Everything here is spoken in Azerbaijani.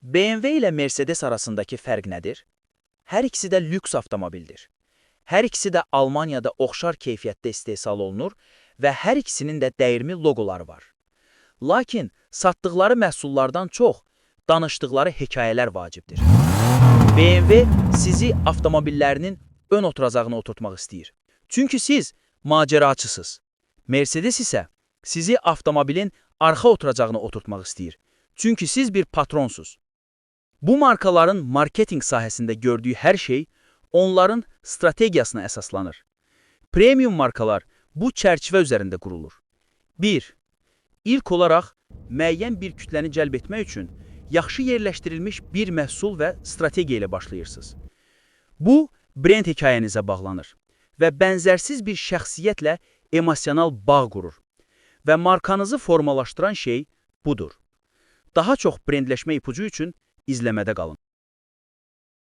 BMW ilə Mercedes arasındakı fərq nədir? Hər ikisi də lüks avtomobildir. Hər ikisi də Almaniyada oxşar keyfiyyətdə istehsal olunur və hər ikisinin də dəyirmi loqoları var. Lakin satdıqları məhsullardan çox danışdıqları hekayələr vacibdir. BMW sizi avtomobillərinin ön oturacağına oturtmaq istəyir. Çünki siz maceraçısınız. Mercedes isə sizi avtomobilin arxa oturacağına oturtmaq istəyir. Çünki siz bir patronsuz. Bu markaların marketinq sahəsində gördüyü hər şey onların strategiyasına əsaslanır. Premium markalar bu çərçivə üzərində qurulur. 1. İlk olaraq müəyyən bir kütləni cəlb etmək üçün yaxşı yerləşdirilmiş bir məhsul və strategiya ilə başlayırsınız. Bu, brend hekayənizə bağlanır və bənzərsiz bir şəxsiyyətlə emosional bağ qurur. Və markanızı formalaşdıran şey budur. Daha çox brendləşmə ipucu üçün izləmədə qalın.